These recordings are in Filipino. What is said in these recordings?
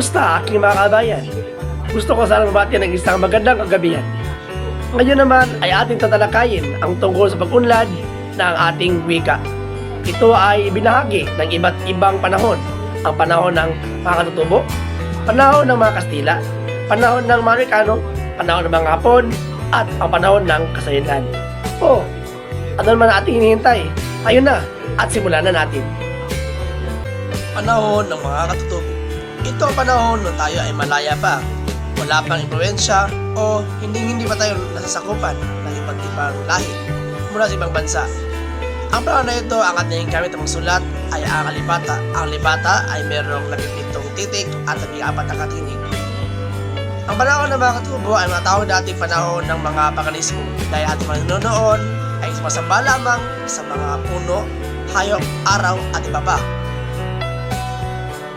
Kumusta aking mga kabayan? Gusto ko sanang mabati ng isang magandang kagabihan. Ngayon naman ay ating tatalakayin ang tungkol sa pag-unlad ng ating wika. Ito ay binahagi ng iba't ibang panahon. Ang panahon ng mga katutubo, panahon ng mga Kastila, panahon ng mga Amerikano, panahon ng mga Hapon, at ang panahon ng kasayilan. Ano naman ating hinihintay? Ayun na, at simulan na natin. Panahon ng mga katutubo. Ito ang panahon nung tayo ay malaya pa, wala pang impluensya o hindi pa tayo nasasakupan ng iba't ibang lahi mula sa ibang bansa. Ang panahon na ito, ang ating gamit ng sulat ay ang alipata. Ang alipata ay mayroong 17 titik at 4 na katinig. Ang panahon ng mga katutubo ay matawag dating panahon ng mga paganismo dahil ating mga noon ay sumasamba lamang sa mga puno, hayop, araw at iba pa.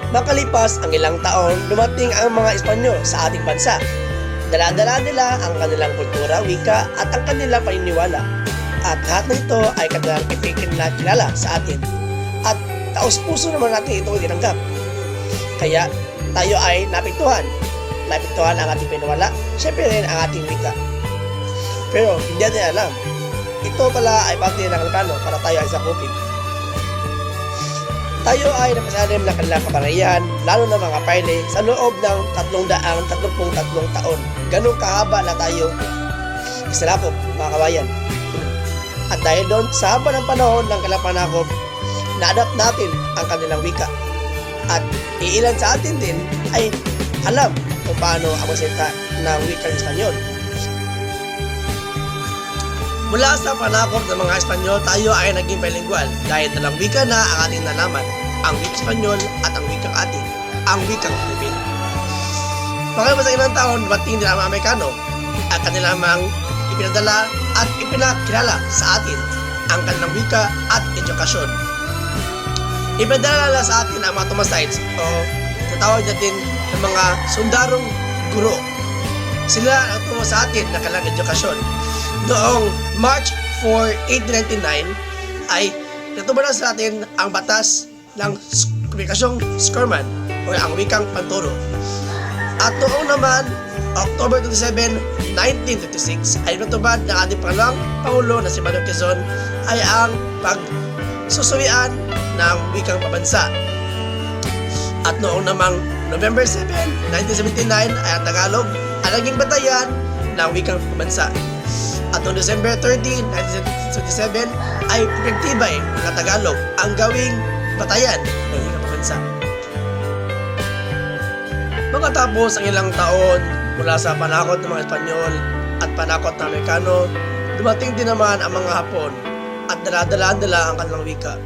Makalipas ang ilang taon, dumating ang mga Espanyol sa ating bansa. Dala-dala nila ang kanilang kultura, wika at ang kanilang paniniwala. At lahat ng ito ay kanilang ipinakilala sa atin. At taos-puso naman natin ito tinanggap. Kaya tayo ay napiktuhan. Napiktuhan ang ating paniniwala, syempre rin ang ating wika. Pero hindi natin alam, ito pala ay parte ng plano para tayo ay sakupin. Tayo ay napasalim ng kanilang kapangyarihan, lalo na mga payle, sa loob ng 333 taon. Ganun kahaba na tayo isalapok, mga kabayan. At dahil doon, sa haba ng panahon ng kanilang panakop, na-adapt natin ang kanilang wika. At iilan sa atin din ay alam kung paano ang magsalita ng wikang Espanyol. Mula sa panakop ng mga Espanyol, tayo ay naging bilingual dahil dalang wika na ang ating nalaman, ang wikang Espanyol at ang wikang atin, ang wikang Pilipino. Makalipas ang ilang taon, dumating nila mga Amerikano at kanilang mga ipinadala at ipinakilala sa atin ang kanilang wika at edukasyon. Ipinadala nila sa atin ang mga Thomasites o tatawag natin ng mga sundarong guro. Sila ang tumo sa atin ng kanilang edukasyon. Noong March 4, 1899 ay natubala sa atin ang batas ng komunikasyong Scorman o ang wikang panturo. At noong naman October 27, 1956 ay natubad ng ating pangalang Pangulo na si Manuel Quezon ay ang pagsusuwian ng wikang pabansa. At noong namang November 7, 1979 ay ang Tagalog ang naging batayan ng wikang pabansa. At noong December 30, 1977 ay epektiba ng Tagalog ang gawing batayan ng wikang pabansa. Pagkatapos ang ilang taon mula sa panakot ng mga Espanyol at panakot ng Amerikano, dumating din naman ang mga Hapon at dala-dalaan nila ang kanilang wika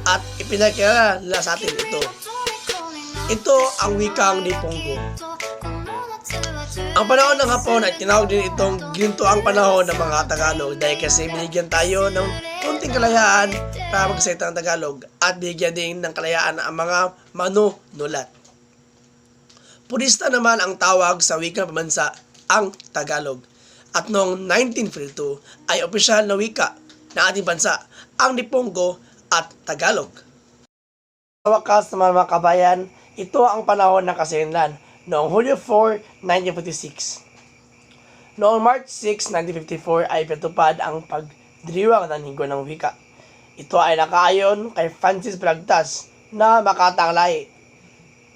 at ipinakilala nila sa atin ito. Ito ang wikang Nipongo. Ang panahon ng Hapon ay tinawag din itong gintuang panahon ng mga Tagalog dahil kasi binigyan tayo ng konting kalayaan para magsalita ng Tagalog at binigyan din ng kalayaan ang mga manunulat. Purista naman ang tawag sa wikang pabansa, ang Tagalog. At noong 1942 ay opisyal na wika ng ating bansa, ang Nipongo at Tagalog. Sa wakas naman mga kabayan, ito ang panahon ng kasayilan noong Hulyo 4, 1956. Noong March 6, 1954 ay pinatupad ang pagdiriwang ng Linggo ng Wika. Ito ay nakaayon kay Francis Balagtas na Makata ang lahi.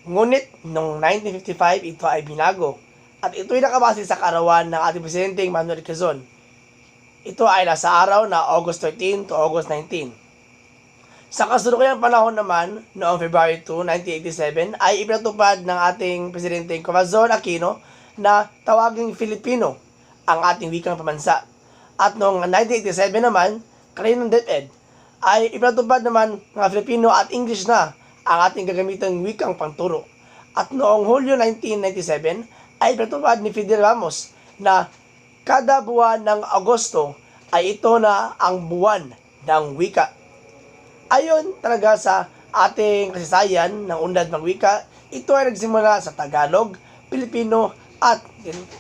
Ngunit noong 1955 ito ay binago at ito ay nakabase sa kaarawan ng ating presidenteng Manuel Quezon. Ito ay nasa araw na August 13 to August 19. Sa kasalukuyang panahon naman, noong February 2, 1987, ay ipinatupad ng ating presidenteng Corazon Aquino na tawaging Filipino ang ating wikang pabansa. At noong 1987 naman, kaninang DepEd, ay ipinatupad naman ng Filipino at English na ang ating gagamitang wikang panturo. At noong Hulyo 1997, ay ipinatupad ni Fidel Ramos na kada buwan ng Agosto ay ito na ang buwan ng wika. Ayon talaga sa ating kasaysayan ng unlad ng wika, ito ay nagsimula sa Tagalog, Pilipino at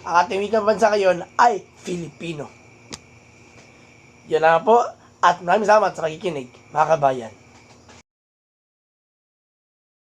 ang ating wikang bansa ngayon ay Filipino. Yan lang po at maraming salamat sa pakikinig, mga kabayan.